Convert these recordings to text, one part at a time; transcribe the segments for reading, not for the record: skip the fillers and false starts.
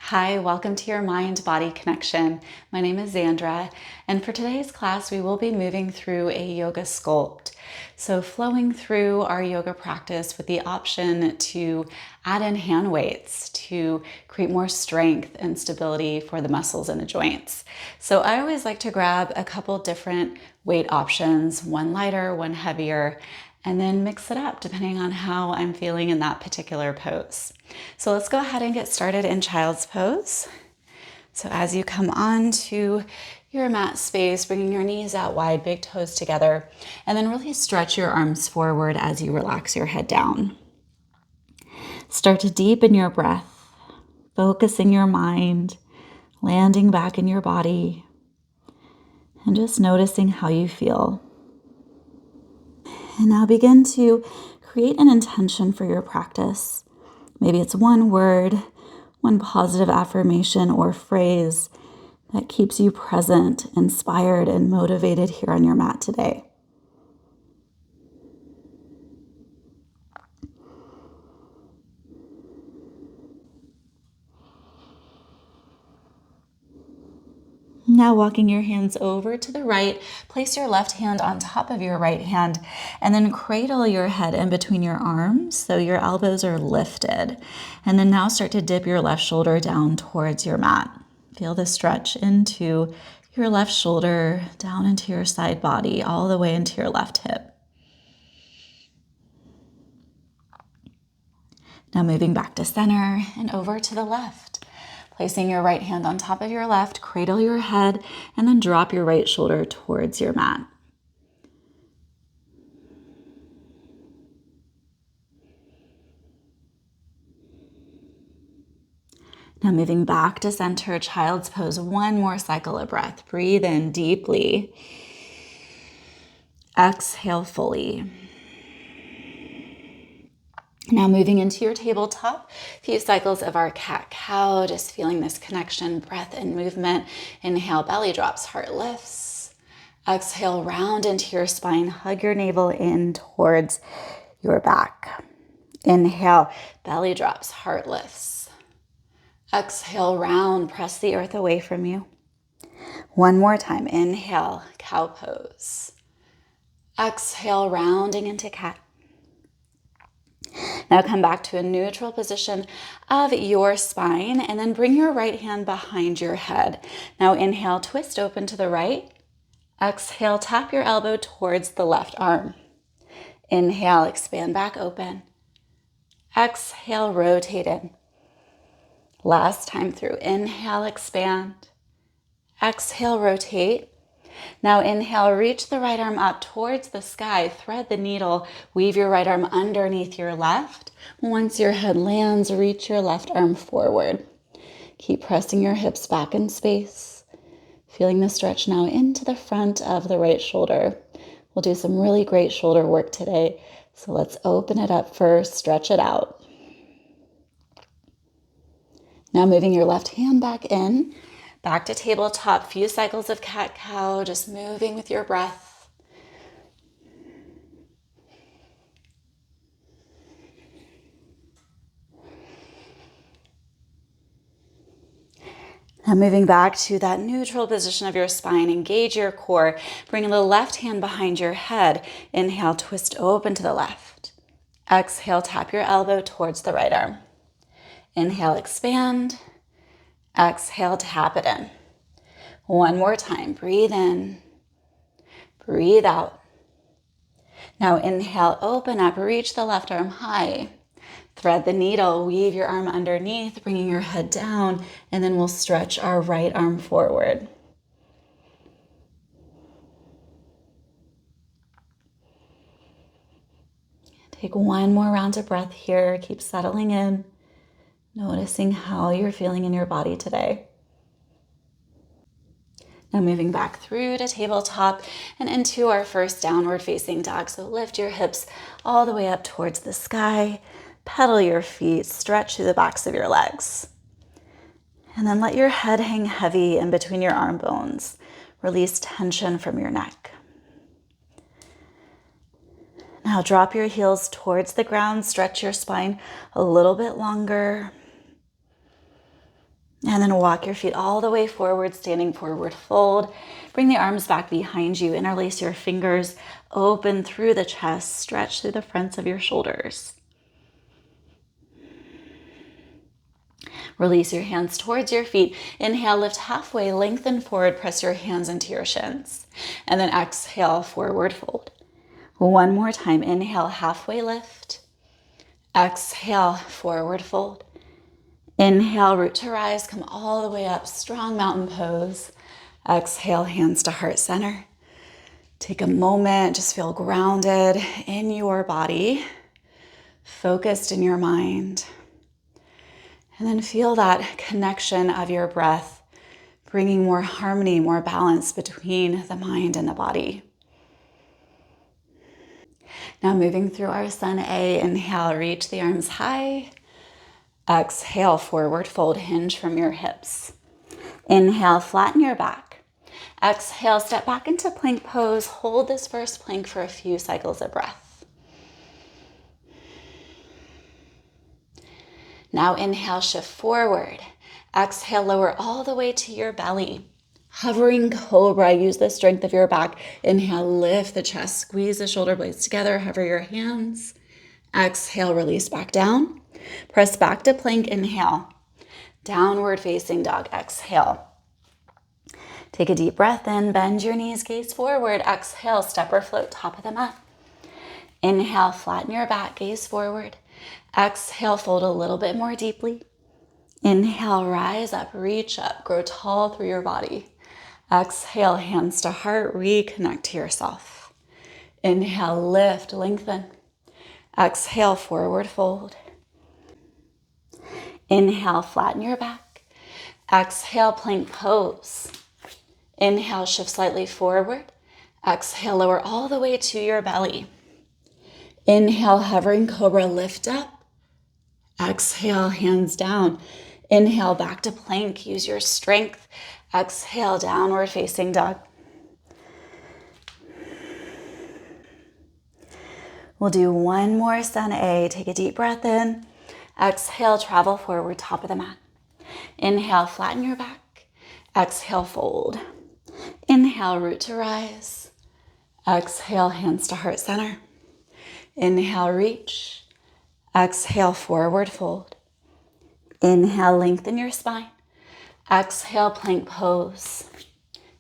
Hi, welcome to your mind-body connection. My name is Xandra, and for today's class, we will be moving through a yoga sculpt. So flowing through our yoga practice with the option to add in hand weights to create more strength and stability for the muscles in the joints. So I always like to grab a couple different weight options, one lighter, one heavier, and then mix it up depending on how I'm feeling in that particular pose. So let's go ahead and get started in child's pose. So as you come onto your mat space, bringing your knees out wide, big toes together, and then really stretch your arms forward as you relax your head down. Start to deepen your breath, focusing your mind, landing back in your body, and just noticing how you feel. And now begin to create an intention for your practice. Maybe it's one word, one positive affirmation or phrase that keeps you present, inspired, and motivated here on your mat today. Now walking your hands over to the right, place your left hand on top of your right hand, and then cradle your head in between your arms so your elbows are lifted. And then now start to dip your left shoulder down towards your mat. Feel the stretch into your left shoulder, down into your side body, all the way into your left hip. Now moving back to center and over to the left. Placing your right hand on top of your left, cradle your head, and then drop your right shoulder towards your mat. Now moving back to center, child's pose, one more cycle of breath. Breathe in deeply. Exhale fully. Now moving into your tabletop, a few cycles of our cat-cow, just feeling this connection, breath and movement. Inhale, belly drops, heart lifts. Exhale, round into your spine, hug your navel in towards your back. Inhale, belly drops, heart lifts. Exhale, round, press the earth away from you. One more time, inhale, cow pose. Exhale, rounding into cat. Now come back to a neutral position of your spine and then bring your right hand behind your head. Now inhale, twist open to the right. Exhale, tap your elbow towards the left arm. Inhale, expand back open. Exhale, rotate in. Last time through, inhale, expand. Exhale, rotate. Now inhale, reach the right arm up towards the sky, thread the needle, weave your right arm underneath your left. Once your head lands, reach your left arm forward. Keep pressing your hips back in space. Feeling the stretch now into the front of the right shoulder. We'll do some really great shoulder work today. So let's open it up first, stretch it out. Now moving your left hand back in. Back to tabletop, few cycles of cat-cow, just moving with your breath. Now moving back to that neutral position of your spine, engage your core, bring the left hand behind your head. Inhale, twist open to the left. Exhale, tap your elbow towards the right arm. Inhale, expand. Exhale, tap it in. One more time, breathe in, breathe out. Now inhale, open up, reach the left arm high. Thread the needle, weave your arm underneath, bringing your head down, and then we'll stretch our right arm forward. Take one more round of breath here, keep settling in, noticing how you're feeling in your body today. Now moving back through to tabletop and into our first downward facing dog. So lift your hips all the way up towards the sky, pedal your feet, stretch through the backs of your legs. And then let your head hang heavy in between your arm bones. Release tension from your neck. Now drop your heels towards the ground, stretch your spine a little bit longer. And then walk your feet all the way forward, standing forward fold. Bring the arms back behind you. Interlace your fingers, open through the chest, stretch through the fronts of your shoulders. Release your hands towards your feet. Inhale, lift halfway, lengthen forward, press your hands into your shins. And then exhale, forward fold. One more time. Inhale, halfway lift. Exhale, forward fold. Inhale, root to rise, come all the way up, strong mountain pose. Exhale, hands to heart center. Take a moment, just feel grounded in your body, focused in your mind. And then feel that connection of your breath, bringing more harmony, more balance between the mind and the body. Now moving through our Sun A, inhale, reach the arms high. Exhale, forward fold, hinge from your hips. Inhale, flatten your back. Exhale, step back into plank pose. Hold this first plank for a few cycles of breath. Now inhale, shift forward. Exhale, lower all the way to your belly. Hovering cobra, use the strength of your back. Inhale, lift the chest, squeeze the shoulder blades together, hover your hands. Exhale, release back down. Press back to plank, inhale. Downward facing dog, exhale. Take a deep breath in, bend your knees, gaze forward. Exhale, step or float, top of the mat. Inhale, flatten your back, gaze forward. Exhale, fold a little bit more deeply. Inhale, rise up, reach up, grow tall through your body. Exhale, hands to heart, reconnect to yourself. Inhale, lift, lengthen. Exhale, forward fold. Inhale, flatten your back. Exhale, plank pose. Inhale, shift slightly forward. Exhale, lower all the way to your belly. Inhale, hovering cobra, lift up. Exhale, hands down. Inhale, back to plank, use your strength. Exhale, downward facing dog. We'll do one more Sun A. Take a deep breath in. Exhale, travel forward, top of the mat. Inhale, flatten your back. Exhale, fold. Inhale, root to rise. Exhale, hands to heart center. Inhale, reach. Exhale, forward fold. Inhale, lengthen your spine. Exhale, plank pose.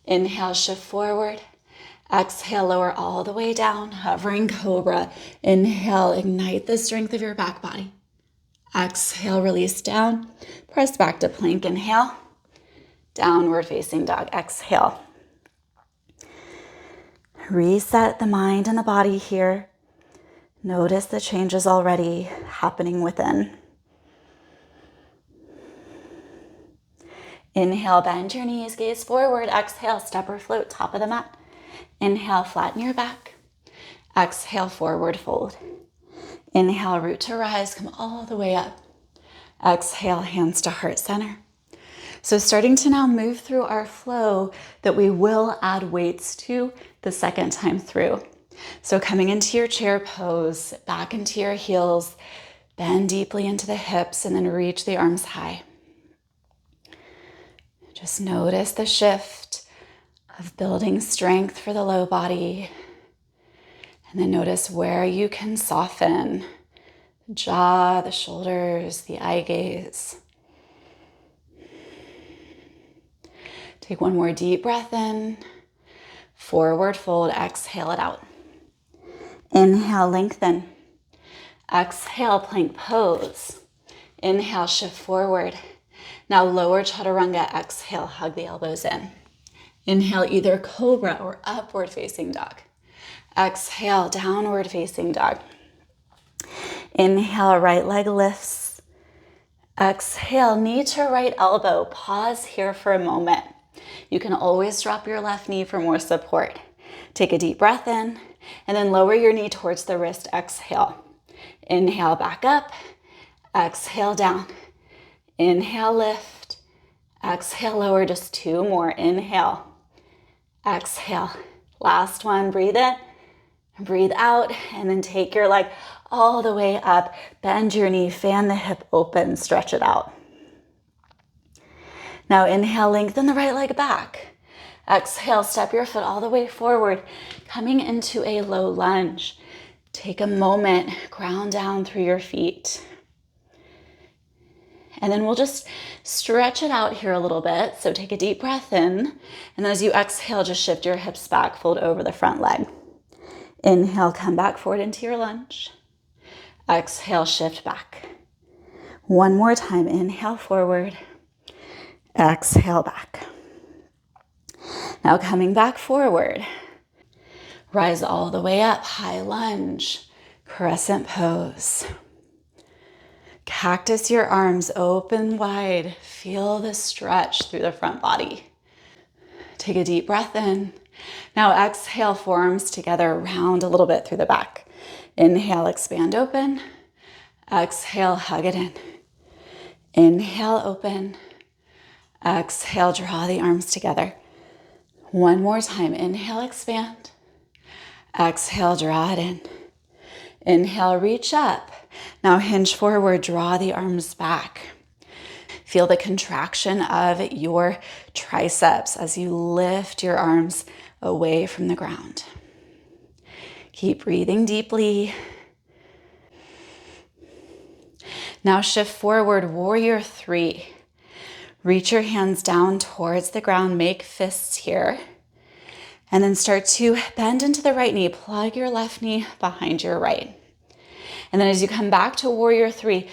Inhale, shift forward. Exhale, lower all the way down, hovering cobra. Inhale, ignite the strength of your back body. Exhale, release down. Press back to plank, inhale. Downward facing dog, exhale. Reset the mind and the body here. Notice the changes already happening within. Inhale, bend your knees, gaze forward. Exhale, step or float, top of the mat. Inhale, flatten your back. Exhale, forward fold. Inhale, root to rise, come all the way up. Exhale, hands to heart center. So starting to now move through our flow that we will add weights to the second time through. So coming into your chair pose, back into your heels, bend deeply into the hips, and then reach the arms high. Just notice the shift of building strength for the low body. And then notice where you can soften the jaw, the shoulders, the eye gaze. Take one more deep breath in. Forward fold, exhale it out. Inhale, lengthen. Exhale, plank pose. Inhale, shift forward. Now lower chaturanga, exhale, hug the elbows in. Inhale, either cobra or upward facing dog. Exhale, downward facing dog. Inhale, right leg lifts. Exhale, knee to right elbow. Pause here for a moment. You can always drop your left knee for more support. Take a deep breath in and then lower your knee towards the wrist. Exhale. Inhale, back up. Exhale, down. Inhale, lift. Exhale, lower. Just two more. Inhale. Exhale. Last one. Breathe in. Breathe out. And then take your leg all the way up. Bend your knee. Fan the hip open. Stretch it out. Now inhale, lengthen the right leg back. Exhale, step your foot all the way forward, coming into a low lunge. Take a moment, ground down through your feet. And then we'll just stretch it out here a little bit. So take a deep breath in. And then as you exhale, just shift your hips back, fold over the front leg. Inhale, come back forward into your lunge. Exhale, shift back. One more time, inhale forward. Exhale back. Now coming back forward. Rise all the way up, high lunge, crescent pose. Cactus your arms open wide. Feel the stretch through the front body. Take a deep breath in. Now exhale, forearms together, round a little bit through the back. Inhale, expand open. Exhale, hug it in. Inhale, open. Exhale, draw the arms together. One more time. Inhale, expand. Exhale, draw it in. Inhale, reach up. Now hinge forward, draw the arms back. Feel the contraction of your triceps as you lift your arms away from the ground. Keep breathing deeply. Now shift forward, warrior three. Reach your hands down towards the ground, make fists here. And then start to bend into the right knee, plug your left knee behind your right. And then as you come back to warrior three,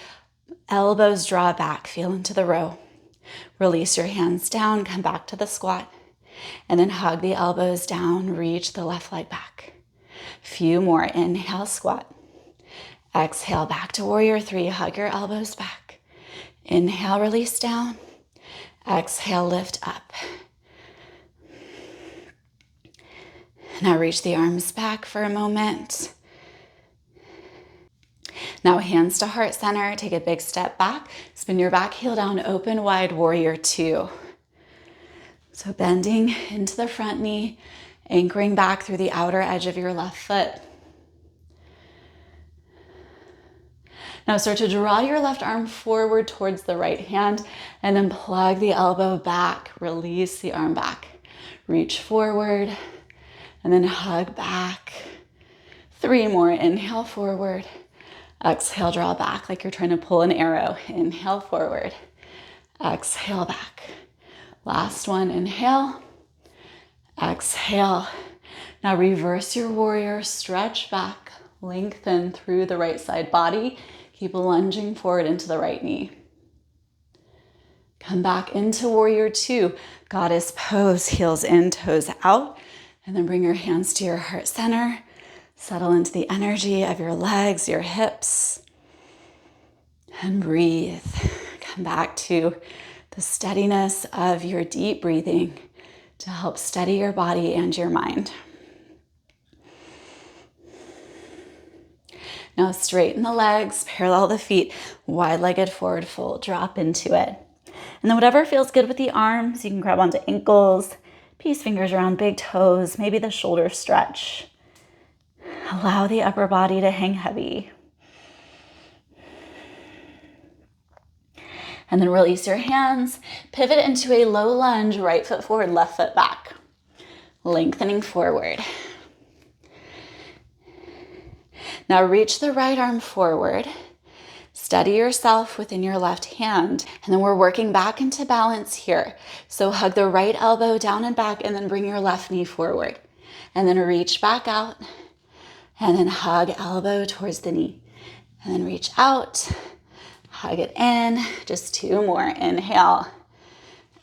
elbows draw back, feel into the row. Release your hands down, come back to the squat. And then hug the elbows down, reach the left leg back. Few more, inhale, squat. Exhale, back to warrior three, hug your elbows back. Inhale, release down. Exhale, lift up. Now reach the arms back for a moment. Now hands to heart center, take a big step back, spin your back heel down, open wide, warrior two. So bending into the front knee, anchoring back through the outer edge of your left foot. Now start to draw your left arm forward towards the right hand and then plug the elbow back, release the arm back. Reach forward and then hug back. Three more, inhale forward. Exhale, draw back like you're trying to pull an arrow. Inhale forward. Exhale back. Last one, inhale. Exhale. Now reverse your warrior, stretch back, lengthen through the right side body. Keep lunging forward into the right knee. Come back into warrior two. Goddess pose, heels in, toes out. And then bring your hands to your heart center. Settle into the energy of your legs, your hips. And breathe. Come back to the steadiness of your deep breathing to help steady your body and your mind. Now straighten the legs, parallel the feet, wide-legged forward fold, drop into it. And then whatever feels good with the arms, you can grab onto ankles, peace fingers around big toes, maybe the shoulder stretch. Allow the upper body to hang heavy. And then release your hands, pivot into a low lunge, right foot forward, left foot back. Lengthening forward. Now reach the right arm forward. Steady yourself within your left hand. And then we're working back into balance here. So hug the right elbow down and back and then bring your left knee forward. And then reach back out and then hug elbow towards the knee. And then reach out, hug it in. Just two more. Inhale,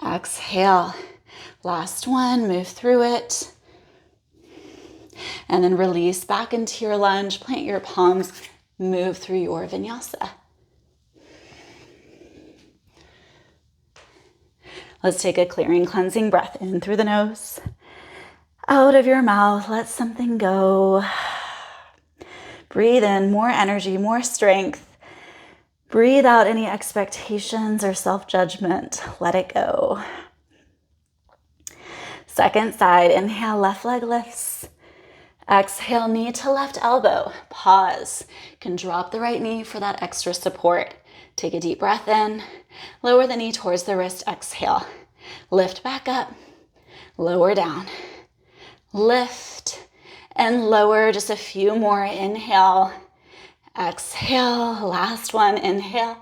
exhale. Last one, move through it. And then release back into your lunge, plant your palms, move through your vinyasa. Let's take a clearing, cleansing breath in through the nose, out of your mouth, let something go. Breathe in more energy, more strength. Breathe out any expectations or self-judgment. Let it go. Second side, inhale, left leg lifts. Exhale, knee to left elbow. Pause. You can drop the right knee for that extra support. Take a deep breath in. Lower the knee towards the wrist. Exhale. Lift back up, lower down. Lift and lower, just a few more. Inhale, exhale, last one. Inhale,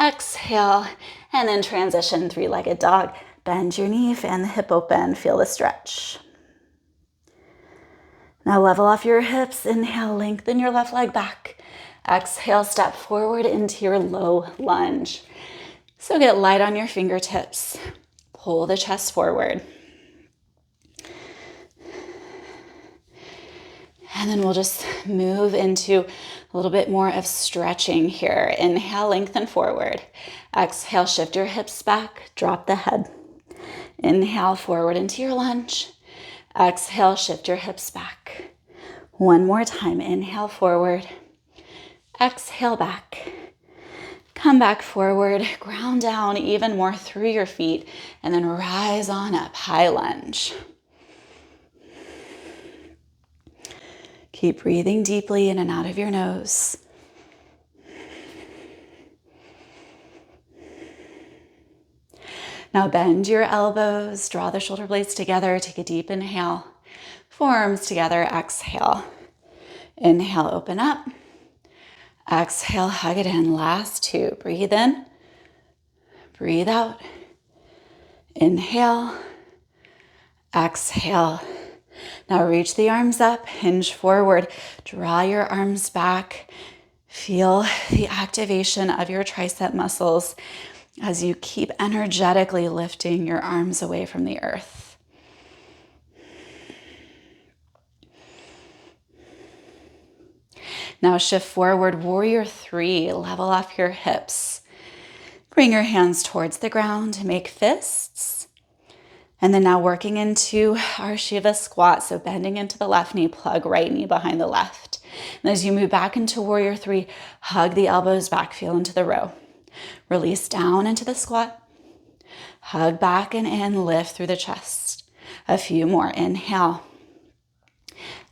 exhale, and then transition, three-legged dog. Bend your knee, fan the hip open, feel the stretch. Now level off your hips. Inhale, lengthen your left leg back. Exhale, step forward into your low lunge. So get light on your fingertips. Pull the chest forward. And then we'll just move into a little bit more of stretching here. Inhale, lengthen forward. Exhale, shift your hips back, drop the head. Inhale, forward into your lunge. Exhale, shift your hips back. One more time. Inhale, forward. Exhale, back. Come back forward. Ground down even more through your feet. And then rise on up. High lunge. Keep breathing deeply in and out of your nose. Now bend your elbows, draw the shoulder blades together, take a deep inhale. Forearms together, exhale. Inhale, open up. Exhale, hug it in. Last two. Breathe in. Breathe out. Inhale. Exhale. Now reach the arms up, hinge forward. Draw your arms back. Feel the activation of your tricep muscles as you keep energetically lifting your arms away from the earth. Now shift forward, warrior three. Level off your hips. Bring your hands towards the ground, make fists. And then now working into our Shiva squat. So bending into the left knee, plug right knee behind the left. And as you move back into warrior three, hug the elbows back, feel into the row. Release down into the squat. Hug back and in, lift through the chest. A few more. Inhale.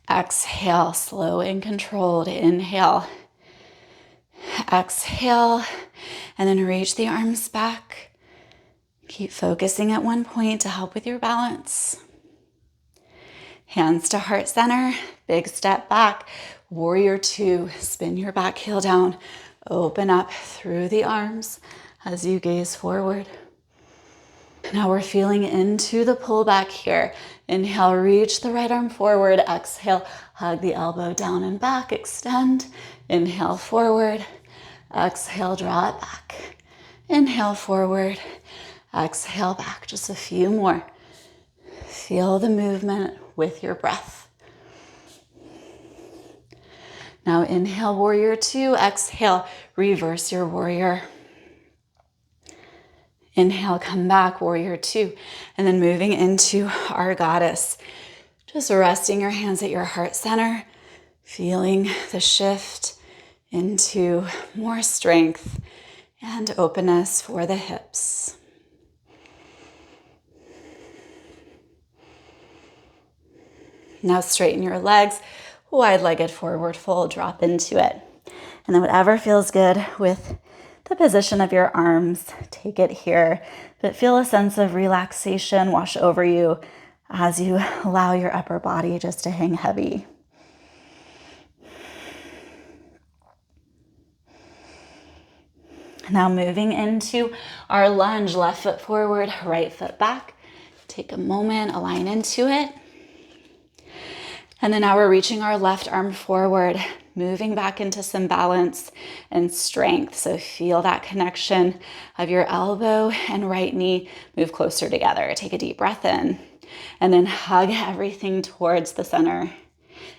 Exhale, slow and controlled. Inhale. Exhale. And then reach the arms back. Keep focusing at one point to help with your balance. Hands to heart center. Big step back. Warrior two. Spin your back heel down. Open up through the arms as you gaze forward. Now we're feeling into the pullback here. Inhale, reach the right arm forward. Exhale, hug the elbow down and back. Extend. Inhale, forward. Exhale, draw it back. Inhale, forward. Exhale, back. Just a few more. Feel the movement with your breath. Now inhale, warrior two. Exhale, reverse your warrior. Inhale, come back, warrior two. And then moving into our goddess. Just resting your hands at your heart center. Feeling the shift into more strength and openness for the hips. Now straighten your legs. Wide-legged forward fold, drop into it. And then whatever feels good with the position of your arms, take it here. But feel a sense of relaxation wash over you as you allow your upper body just to hang heavy. Now moving into our lunge, left foot forward, right foot back. Take a moment, align into it. And then now we're reaching our left arm forward, moving back into some balance and strength. So feel that connection of your elbow and right knee move closer together. Take a deep breath in and then hug everything towards the center.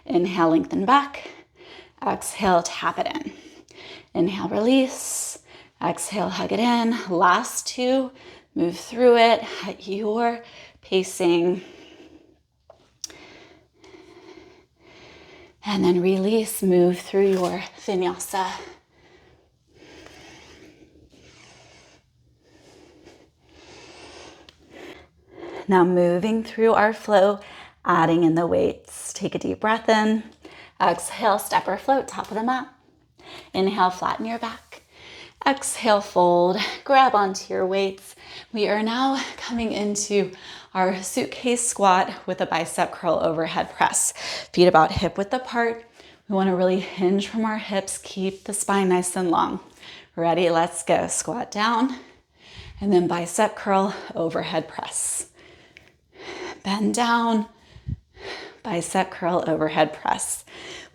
Inhale, lengthen back. Exhale, tap it in. Inhale, release. Exhale, hug it in. Last two, move through it at your pacing. And then release, move through your vinyasa. Now moving through our flow, adding in the weights. Take a deep breath in. Exhale, step or float, top of the mat. Inhale, flatten your back. Exhale, fold, grab onto your weights. We are now coming into our suitcase squat with a bicep curl overhead press. Feet about hip width apart. We want to really hinge from our hips, keep the spine nice and long. Ready? Let's go. Squat down and then bicep curl overhead press. Bend down, bicep curl overhead press.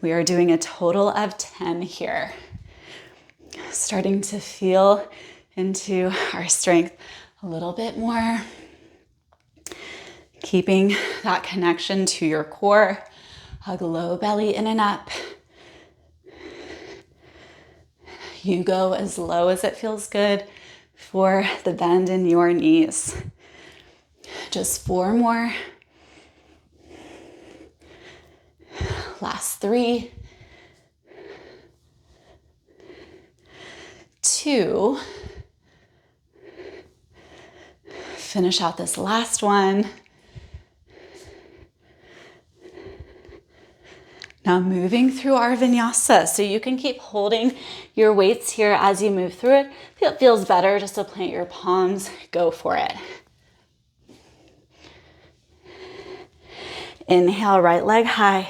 We are doing a total of 10 here. Starting to feel into our strength a little bit more. Keeping that connection to your core. Hug low belly in and up. You go as low as it feels good for the bend in your knees. Just 4 more. Last 3. 2. Finish out this last one. Now moving through our vinyasa, so you can keep holding your weights here as you move through it. If it feels better just to plant your palms, go for it. Inhale, right leg high.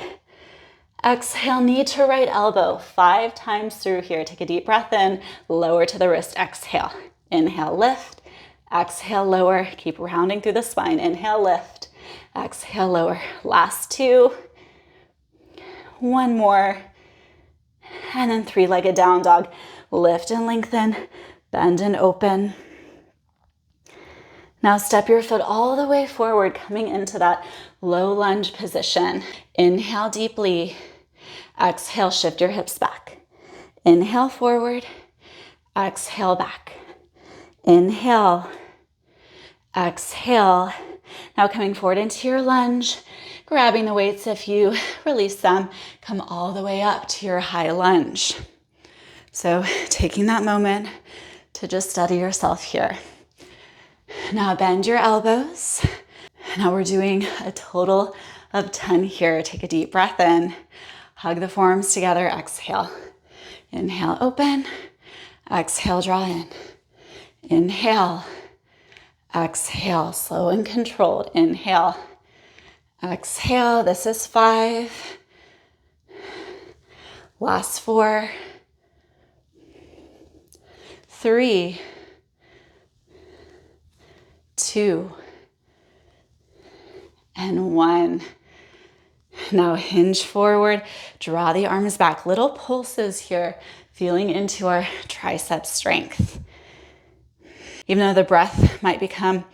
Exhale, knee to right elbow. 5 times through here. Take a deep breath in, lower to the wrist, exhale. Inhale, lift. Exhale, lower. Keep rounding through the spine. Inhale, lift. Exhale, lower. Last 2. 1 more. And then 3-legged down dog. Lift and lengthen, bend and open. Now step your foot all the way forward, coming into that low lunge position. Inhale deeply. Exhale, shift your hips back. Inhale forward. Exhale back. Inhale. Exhale. Now coming forward into your lunge, grabbing the weights. If you release them, come all the way up to your high lunge. So taking that moment to just steady yourself here. Now bend your elbows. Now we're doing a total of 10 here. Take a deep breath in. Hug the forearms together. Exhale. Inhale, open. Exhale, draw in. Inhale. Exhale, slow and controlled. Inhale. Exhale. This is 5. Last 4. 3. 2. And 1. Now hinge forward, draw the arms back. Little pulses here, feeling into our tricep strength. Even though the breath might become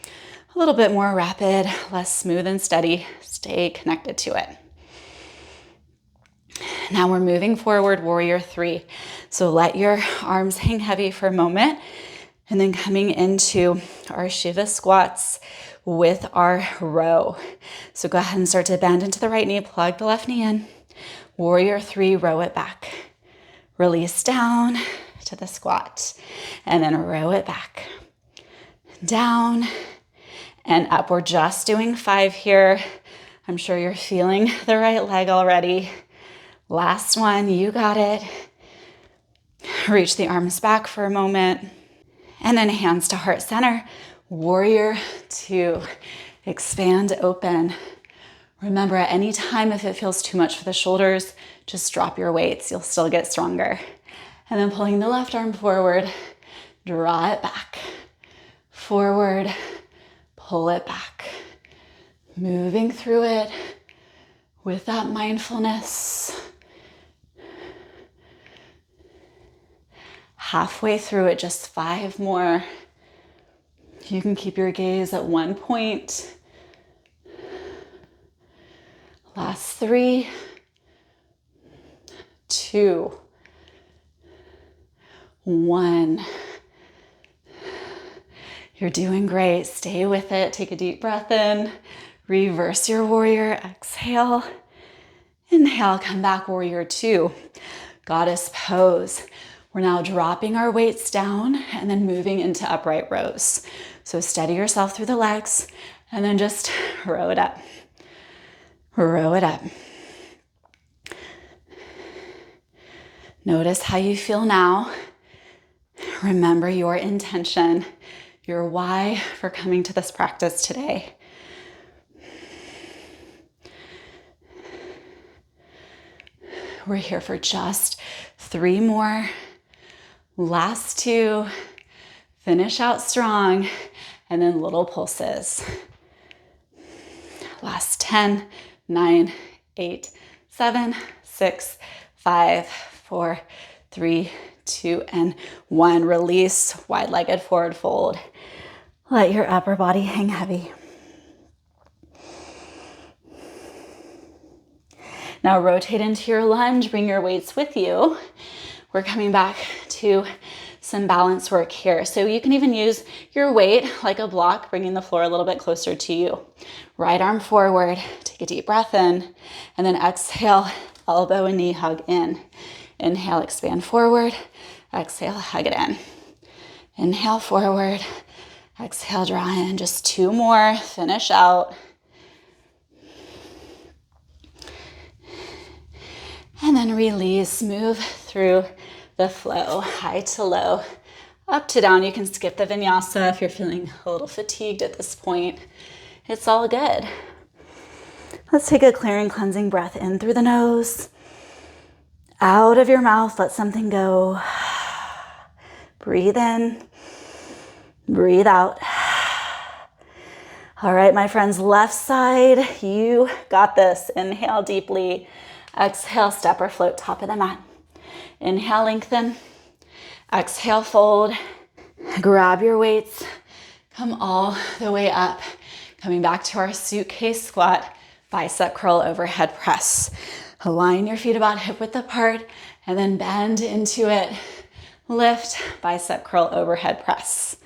a little bit more rapid, less smooth and steady, stay connected to it. Now we're moving forward, warrior 3. So let your arms hang heavy for a moment, and then coming into our Shiva squats with our row. So go ahead and start to bend into the right knee, plug the left knee in. Warrior 3, row it back. Release down to the squat, and then row it back. Down and up. We're just doing 5 here. I'm sure you're feeling the right leg already. Last one, you got it. Reach the arms back for a moment. And then hands to heart center. Warrior 2. Expand, open. Remember, at any time, if it feels too much for the shoulders, just drop your weights. You'll still get stronger. And then pulling the left arm forward, draw it back. Forward, pull it back. Moving through it with that mindfulness. Halfway through it, just 5 more. You can keep your gaze at one point. Last 3, 2, 1. You're doing great. Stay with it. Take a deep breath in. Reverse your warrior. Exhale. Inhale. Come back, warrior 2. Goddess pose. We're now dropping our weights down and then moving into upright rows. So steady yourself through the legs and then just row it up. Row it up. Notice how you feel now. Remember your intention, your why for coming to this practice today. We're here for just 3 more. Last 2. Finish out strong, and then little pulses. Last 10, 9, 8, 7, 6, 5, 4, 3, 2, and 1. Release, wide-legged forward fold. Let your upper body hang heavy. Now rotate into your lunge, bring your weights with you. We're coming back to some balance work here. So you can even use your weight like a block, bringing the floor a little bit closer to you. Right arm forward, take a deep breath in, and then exhale, elbow and knee hug in. Inhale, expand forward, exhale, hug it in. Inhale forward, exhale, draw in. Just 2 more, finish out. And then release, move through the flow, high to low, up to down. You can skip the vinyasa if you're feeling a little fatigued at this point. It's all good. Let's take a clearing, cleansing breath in through the nose. Out of your mouth, let something go. Breathe in, breathe out. All right, my friends, left side, you got this. Inhale deeply. Exhale, step or float, top of the mat. Inhale, lengthen. Exhale, fold. Grab your weights. Come all the way up. Coming back to our suitcase squat. Bicep curl, overhead press. Align your feet about hip width apart and then bend into it. Lift, bicep curl, overhead press.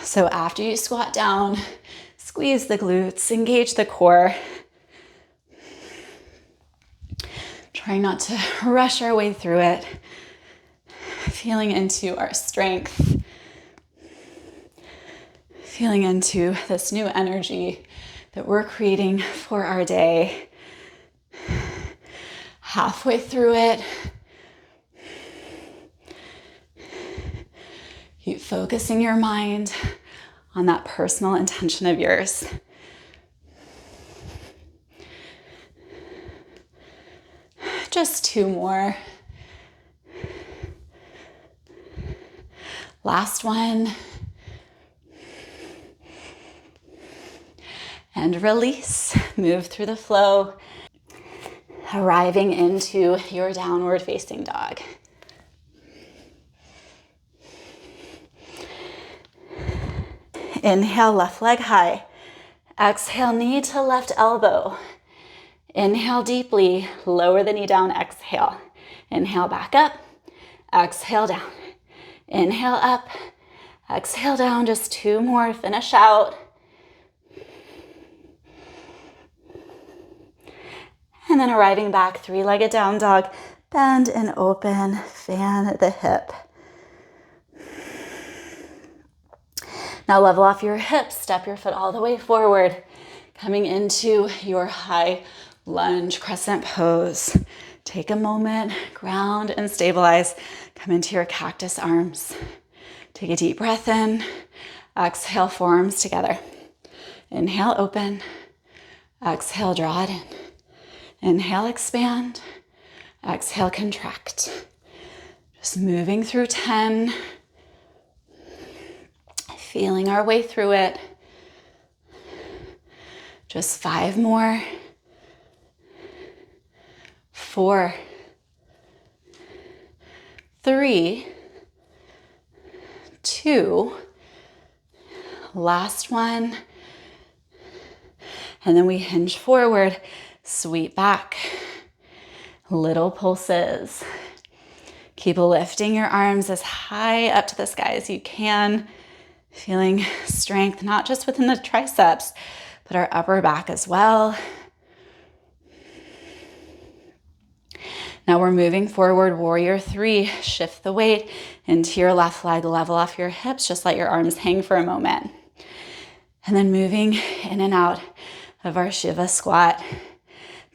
So after you squat down, squeeze the glutes, engage the core. Trying not to rush our way through it. Feeling into our strength. Feeling into this new energy that we're creating for our day. Halfway through it, keep focusing your mind on that personal intention of yours. Just 2 more. Last one. And release. Move through the flow, arriving into your downward facing dog. Inhale, left leg high. Exhale, knee to left elbow. Inhale deeply, lower the knee down, exhale. Inhale back up, exhale down. Inhale up, exhale down, just 2 more, finish out. And then arriving back, 3-legged down dog, bend and open, fan the hip. Now level off your hips, step your foot all the way forward, coming into your high lunge crescent pose. Take a moment, ground and stabilize. Come into your cactus arms. Take a deep breath in. Exhale, forearms together. Inhale, open. Exhale, draw it in. Inhale, expand. Exhale, contract. Just moving through 10. Feeling our way through it. Just 5 more. 4, 3, 2, last one. And then we hinge forward, sweep back. Little pulses. Keep lifting your arms as high up to the sky as you can. Feeling strength, not just within the triceps, but our upper back as well. Now we're moving forward, warrior 3. Shift the weight into your left leg, level off your hips, just let your arms hang for a moment. And then moving in and out of our Shiva squat.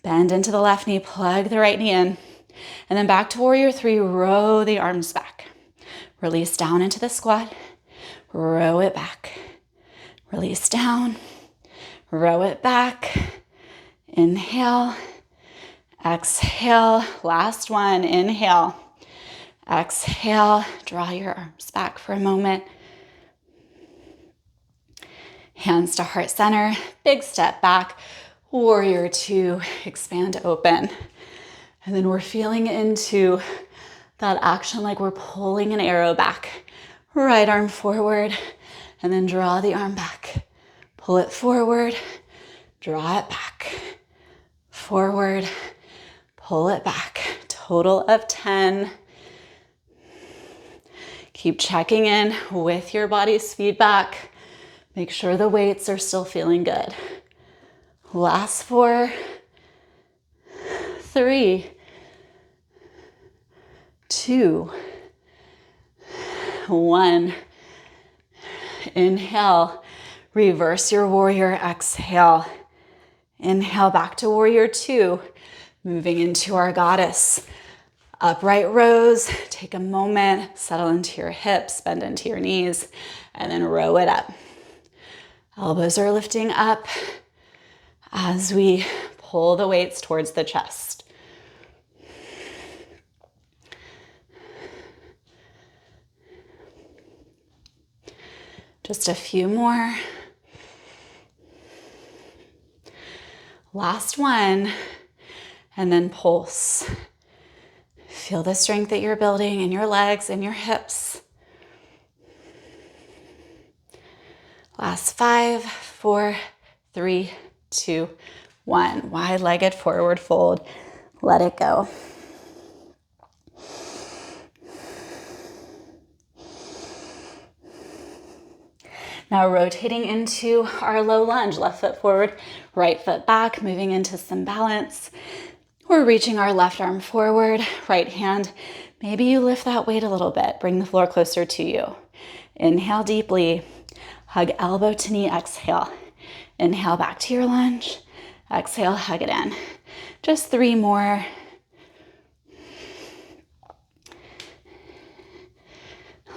Bend into the left knee, plug the right knee in. And then back to warrior 3, row the arms back. Release down into the squat. Row it back. Release down. Row it back. Inhale. Exhale. Last one. Inhale. Exhale. Draw your arms back for a moment. Hands to heart center. Big step back. Warrior two. Expand open. And then we're feeling into that action like we're pulling an arrow back. Right arm forward, and then draw the arm back. Pull it forward, draw it back. Forward, pull it back. Total of 10. Keep checking in with your body's feedback. Make sure the weights are still feeling good. Last 4, 3, 2, 1. Inhale, reverse your warrior, exhale. Inhale back to warrior two, moving into our goddess. Upright rows, take a moment, settle into your hips, bend into your knees, and then row it up. Elbows are lifting up as we pull the weights towards the chest. Just a few more. Last one, and then pulse. Feel the strength that you're building in your legs and your hips. Last 5, 4, 3, 2, 1. Wide-legged forward fold. Let it go. Now rotating into our low lunge, left foot forward, right foot back, moving into some balance. We're reaching our left arm forward, right hand. Maybe you lift that weight a little bit, bring the floor closer to you. Inhale deeply, hug elbow to knee, exhale. Inhale back to your lunge, exhale, hug it in. Just 3 more.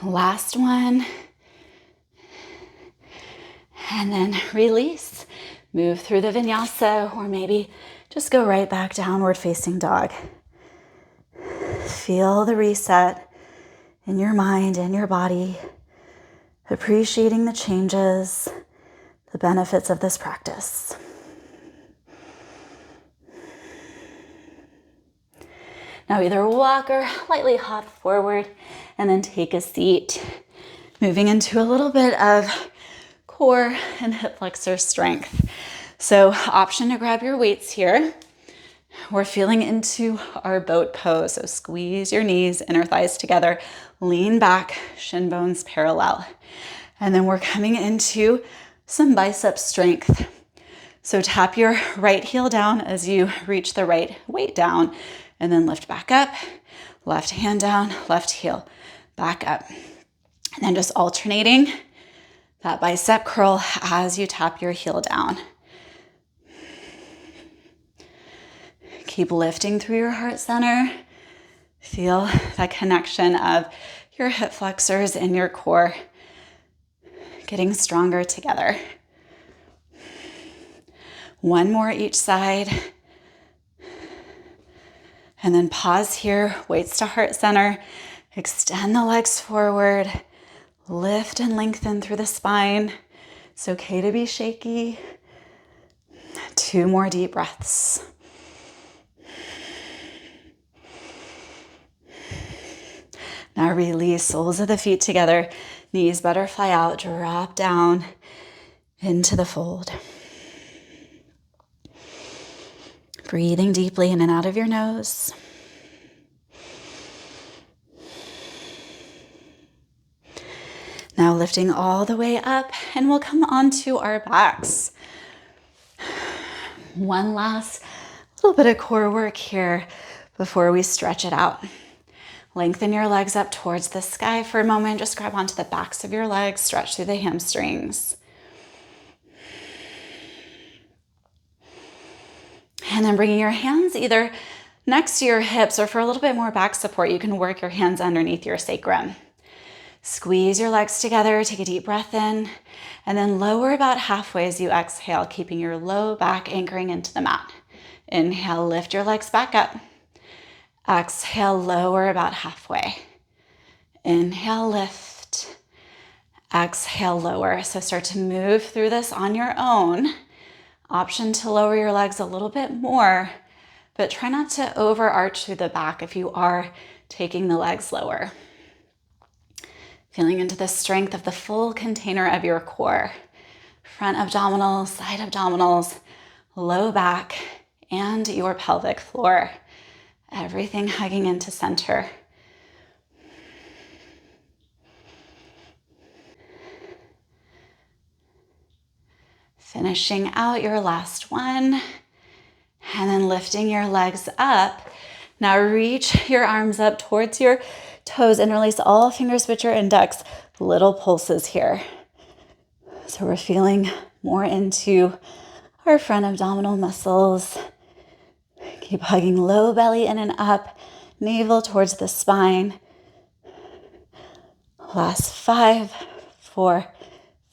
Last one. And then release, move through the vinyasa, or maybe just go right back downward facing dog. Feel the reset in your mind and your body, appreciating the changes, the benefits of this practice. Now either walk or lightly hop forward and then take a seat, moving into a little bit of core and hip flexor strength. So option to grab your weights here. We're feeling into our boat pose. So squeeze your knees, inner thighs together, lean back, shin bones parallel. And then we're coming into some bicep strength. So tap your right heel down as you reach the right weight down, and then lift back up, left hand down, left heel back up. And then just alternating that bicep curl as you tap your heel down. Keep lifting through your heart center. Feel that connection of your hip flexors and your core getting stronger together. 1 more each side. And then pause here, weights to heart center. Extend the legs forward. Lift and lengthen through the spine. It's okay to be shaky. 2 more deep breaths. Now release, soles of the feet together, knees butterfly out, drop down into the fold. Breathing deeply in and out of your nose. Now lifting all the way up, and we'll come onto our backs. One last little bit of core work here before we stretch it out. Lengthen your legs up towards the sky for a moment. Just grab onto the backs of your legs, stretch through the hamstrings. And then bringing your hands either next to your hips, or for a little bit more back support, you can work your hands underneath your sacrum. Squeeze your legs together, take a deep breath in, and then lower about halfway as you exhale, keeping your low back anchoring into the mat. Inhale, lift your legs back up. Exhale, lower about halfway. Inhale, lift. Exhale, lower. So start to move through this on your own. Option to lower your legs a little bit more, but try not to overarch through the back if you are taking the legs lower. Feeling into the strength of the full container of your core. Front abdominals, side abdominals, low back, and your pelvic floor. Everything hugging into center. Finishing out your last one. And then lifting your legs up. Now reach your arms up towards your toes and release all fingers but your index. Little pulses here. So we're feeling more into our front abdominal muscles. Keep hugging low belly in and up, navel towards the spine. Last 5, 4,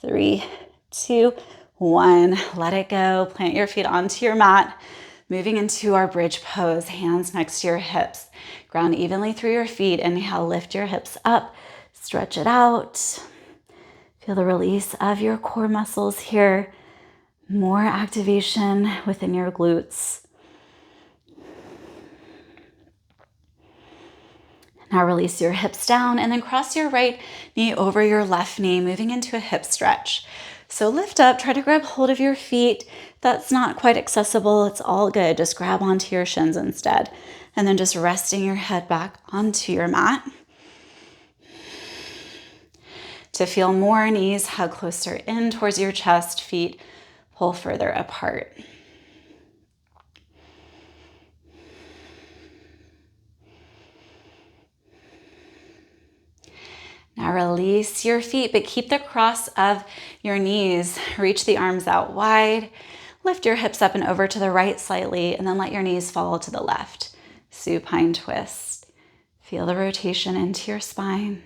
3, 2, 1. Let it go. Plant your feet onto your mat. Moving into our bridge pose, hands next to your hips. Ground evenly through your feet. Inhale, lift your hips up, stretch it out. Feel the release of your core muscles here. More activation within your glutes. Now release your hips down and then cross your right knee over your left knee, moving into a hip stretch. So lift up, try to grab hold of your feet. That's not quite accessible. It's all good. Just grab onto your shins instead. And then just resting your head back onto your mat. To feel more, knees hug closer in towards your chest, feet pull further apart. Now release your feet, but keep the cross of your knees. Reach the arms out wide. Lift your hips up and over to the right slightly, and then let your knees fall to the left. Supine twist. Feel the rotation into your spine.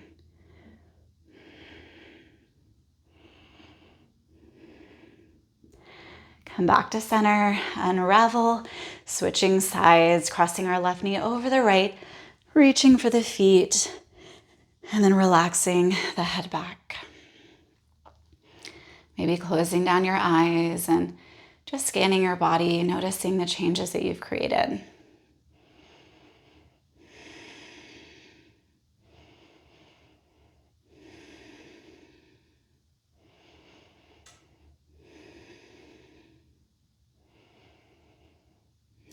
Come back to center, unravel, switching sides, crossing our left knee over the right, reaching for the feet, and then relaxing the head back. Maybe closing down your eyes and just scanning your body, noticing the changes that you've created.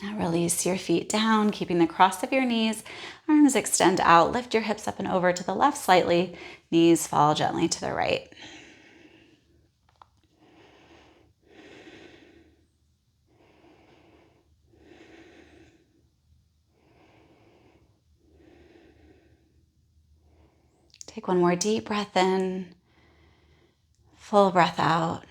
Now release your feet down, keeping the cross of your knees. Arms extend out. Lift your hips up and over to the left slightly. Knees fall gently to the right. Take one more deep breath in. Full breath out.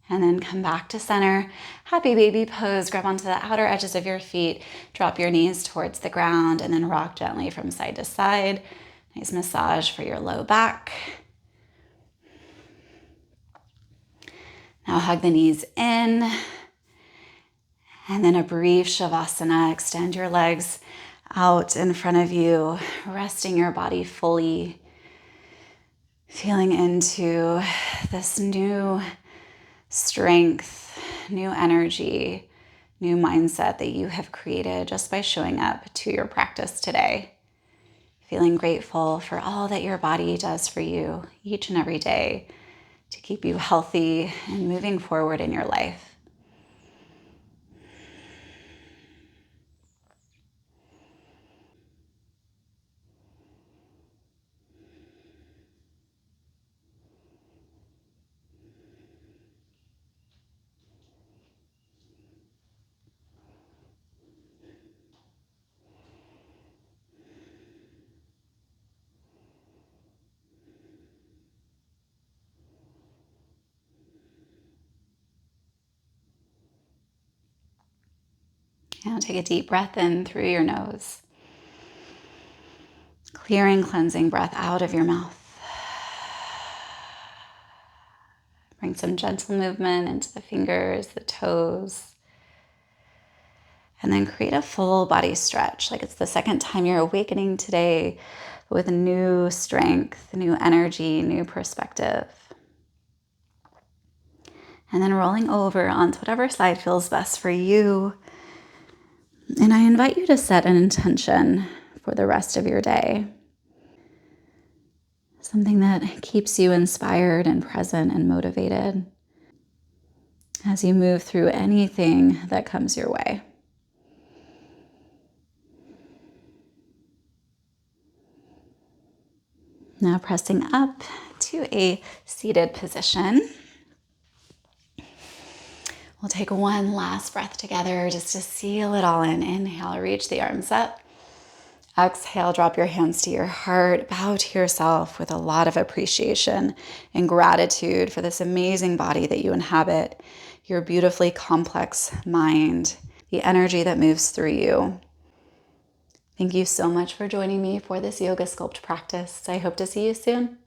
And then come back to center. Happy baby pose. Grab onto the outer edges of your feet. Drop your knees towards the ground and then rock gently from side to side. Nice massage for your low back. Now hug the knees in. And then a brief shavasana. Extend your legs out in front of you, resting your body fully. Feeling into this new strength, new energy, new mindset that you have created just by showing up to your practice today. Feeling grateful for all that your body does for you each and every day to keep you healthy and moving forward in your life. Now take a deep breath in through your nose. clearing, cleansing breath out of your mouth. Bring some gentle movement into the fingers, the toes. And then create a full body stretch, like it's the second time you're awakening today with new strength, new energy, new perspective. And then rolling over onto whatever side feels best for you. And I invite you to set an intention for the rest of your day. Something that keeps you inspired and present and motivated as you move through anything that comes your way. Now pressing up to a seated position. We'll take one last breath together just to seal it all in. Inhale, reach the arms up. Exhale, drop your hands to your heart. Bow to yourself with a lot of appreciation and gratitude for this amazing body that you inhabit, your beautifully complex mind, the energy that moves through you. Thank you so much for joining me for this yoga sculpt practice. I hope to see you soon.